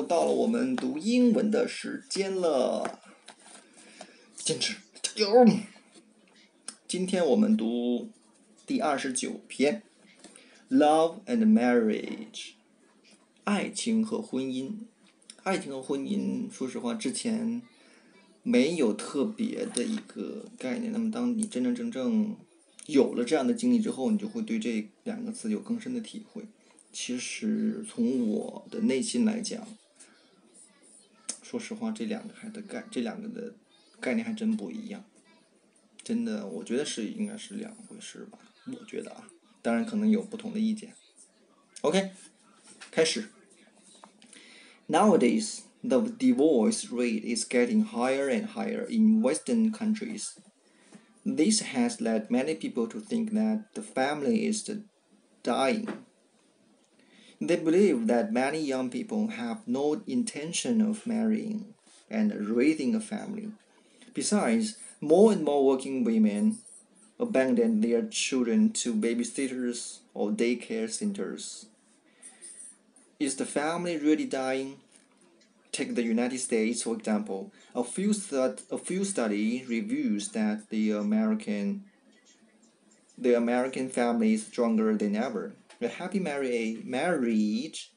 到了我们读英文的时间了，坚持加油！今天我们读第29篇 Love and Marriage， 爱情和婚姻。爱情和婚姻，说实话之前没有特别的一个概念，那么当你真正有了这样的经历之后，你就会对这两个词有更深的体会。其实从我的内心来讲，说实话这两个的概念还真不一样，真的我觉得应该是两回事吧，我觉得啊，当然可能有不同的意见。OK， 开始。Nowadays, the divorce rate is getting higher and higher in Western countries. This has led many people to think that the family is dying. They believe that many young people have no intention of marrying and raising a family. Besides, more and more working women abandon their children to babysitters or daycare centers. Is the family really dying? Take the United States, for example. A few study reviews that the American family is stronger than ever. A happy marriage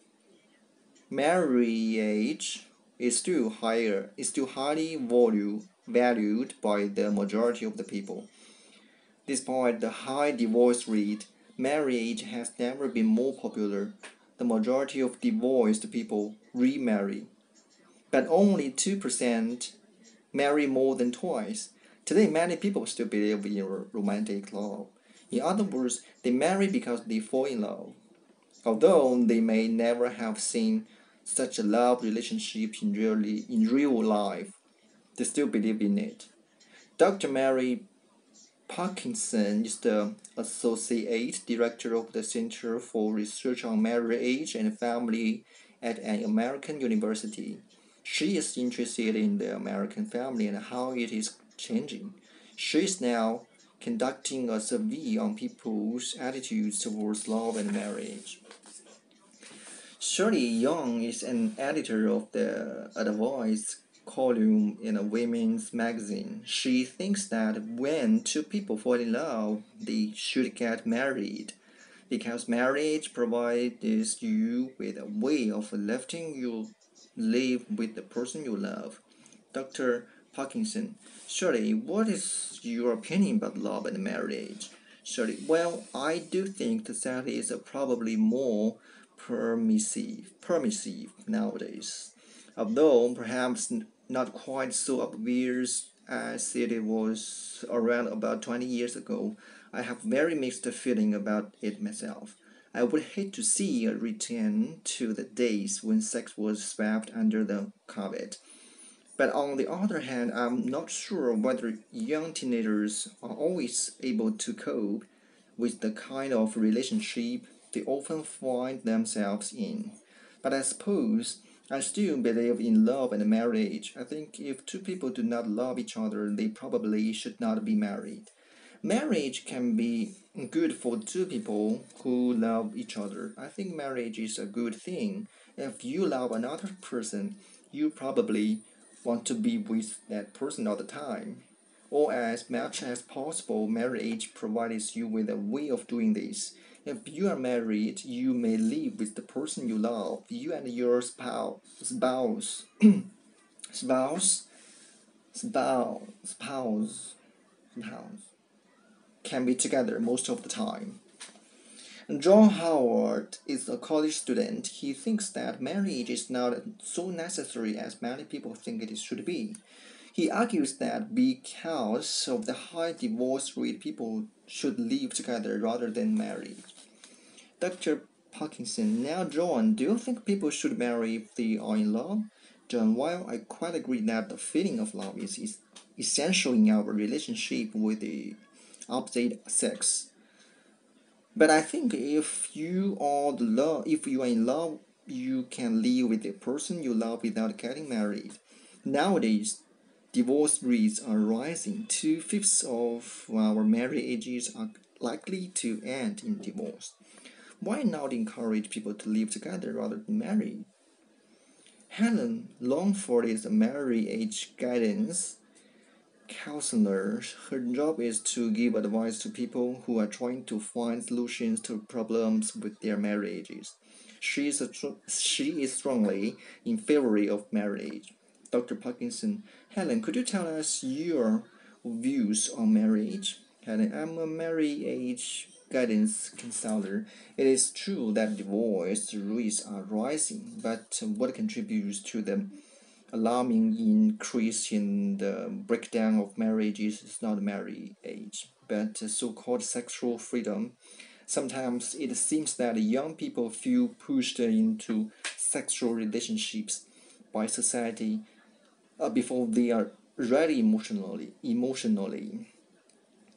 is still highly valued by the majority of the people. Despite the high divorce rate, marriage has never been more popular. The majority of divorced people remarry, but only 2% marry more than twice. Today, many people still believe in romantic love. In other words, they marry because they fall in love. Although they may never have seen such a love relationship in real life, they still believe in it. Dr. Mary Parkinson is the Associate Director of the Center for Research on Marriage and Family at an American university. She is interested in the American family and how it is changing. She is now conducting a survey on people's attitudes towards love and marriage. Shirley Young is an editor of the Advice column in a women's magazine. She thinks that when two people fall in love, they should get married, because marriage provides you with a way of letting you live with the person you love. Dr. Parkinson: Shirley, what is your opinion about love and marriage? Shirley: well, I do think the society is probably more permissive nowadays, although perhaps not quite so obvious as it was around about 20 years ago. I have very mixed feeling about it myself. I would hate to see a return to the days when sex was swept under the carpet. But on the other hand, I'm not sure whether young teenagers are always able to cope with the kind of relationship they often find themselves in. But I suppose I still believe in love and marriage. I think if two people do not love each other, they probably should not be married. Marriage can be good for two people who love each other. I think marriage is a good thing. If you love another person, you probably want to be with that person all the time. Or as much as possible, marriage provides you with a way of doing this. If you are married, you may live with the person you love. You and your spouse can be together most of the time. John Howard is a college student. He thinks that marriage is not so necessary as many people think it should be. He argues that because of the high divorce rate, people should live together rather than marry. Dr. Parkinson: now John, do you think people should marry if they are in love? John: while I quite agree that the feeling of love is essential in our relationship with the opposite sex, but I think if you are in love, you can live with the person you love without getting married. Nowadays, divorce rates are rising. 2/5 of our marriages are likely to end in divorce. Why not encourage people to live together rather than marry? Helen Longford is a marriage guidance counselor. Her job is to give advice to people who are trying to find solutions to problems with their marriages. She is strongly in favor of marriage. Dr. Parkinson, Helen, could you tell us your views on marriage? Helen, I'm a marriage guidance counselor. It is true that divorce rates are rising, but what contributes to the alarming increase in the breakdown of marriages is not marriage, but so-called sexual freedom. Sometimes it seems that young people feel pushed into sexual relationships by society before they are ready emotionally.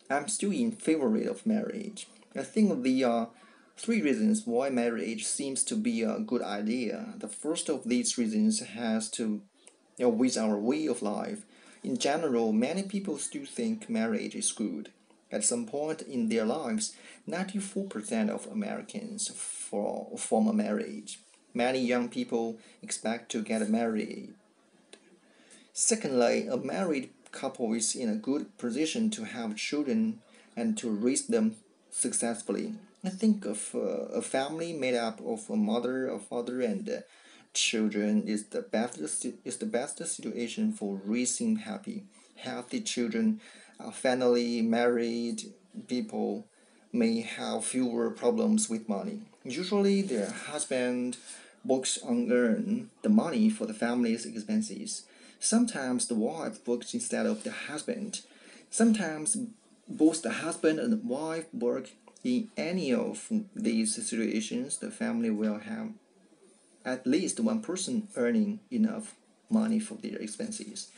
I'm still in favor of marriage. I think there are three reasons why marriage seems to be a good idea. The first of these reasons has to with our way of life. In general, many people still think marriage is good. At some point in their lives, 94% of Americans form a marriage. Many young people expect to get married. Secondly, a married couple is in a good position to have children and to raise them successfully. I think of a family made up of a mother, a father, and children is the best situation for raising healthy children. Finally, married people may have fewer problems with money. Usually, their husband works on earn the money for the family's expenses. Sometimes the wife works instead of the husband. Sometimes both the husband and the wife work. In any of these situations, the family will have at least one person earning enough money for their expenses.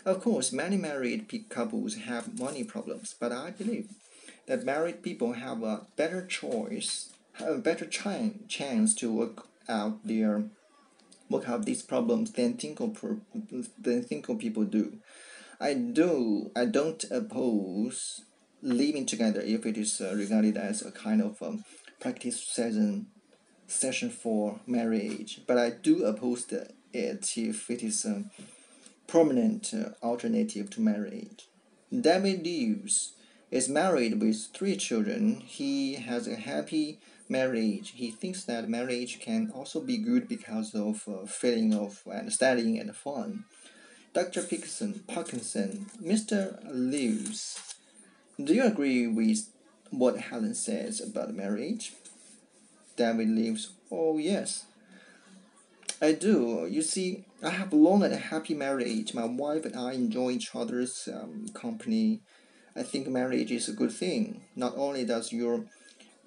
Of course, many married couples have money problems, but I believe that married people have a better choice, have a better chance to work out these problems than single people do. I don't oppose living together if it is regarded as a kind of practice session for marriage, but I do oppose it if it is a prominent alternative to marriage. David Lewis is married with three children. He has a happy marriage. He thinks that marriage can also be good because of a feeling of understanding and fun. Dr. Parkinson, Mr. Lewis, do you agree with what Helen says about marriage? David Lewis, oh yes, I do. You see, I have a long and happy marriage. My wife and I enjoy each other's company. I think marriage is a good thing. Not only does your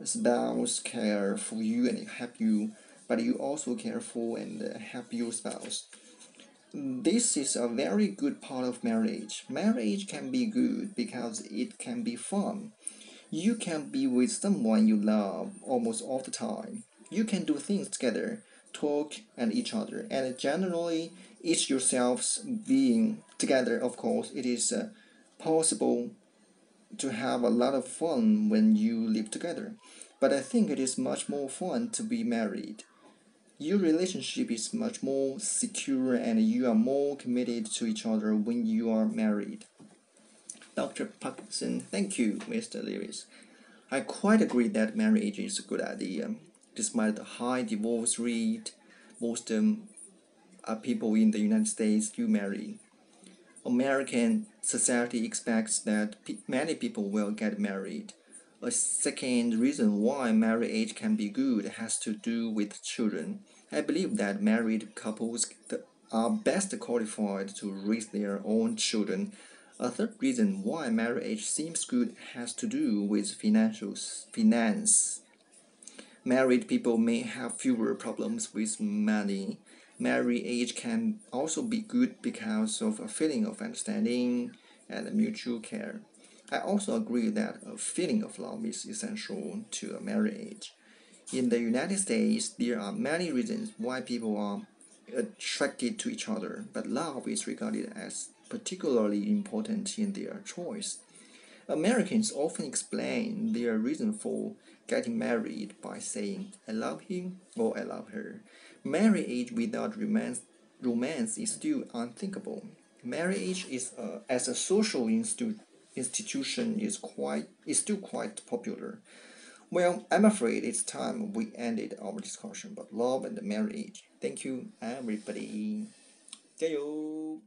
spouse care for you and help you, but you also care for and help your spouse. This is a very good part of marriage. Marriage can be good because it can be fun. You can be with someone you love almost all the time. You can do things together, talk and each other, and generally each yourselves being together. Of course, it is possible to have a lot of fun when you live together. But I think it is much more fun to be married. Your relationship is much more secure and you are more committed to each other when you are married. Dr. Parkinson, thank you, Mr. Lewis. I quite agree that marriage is a good idea. Despite the high divorce rate, most people in the United States do marry. American society expects that many people will get married. A second reason why marriage can be good has to do with children. I believe that married couples are best qualified to raise their own children. A third reason why marriage seems good has to do with finance. Married people may have fewer problems with money. Marriage can also be good because of a feeling of understanding and mutual care. I also agree that a feeling of love is essential to a marriage. In the United States, there are many reasons why people are attracted to each other, but love is regarded as particularly important in their choice. Americans often explain their reason for getting married by saying, I love him or I love her. Marriage without romance romance is still unthinkable. Marriage is as a social institution is still quite popular. Well, I'm afraid it's time we ended our discussion about love and marriage. Thank you, everybody. 加油！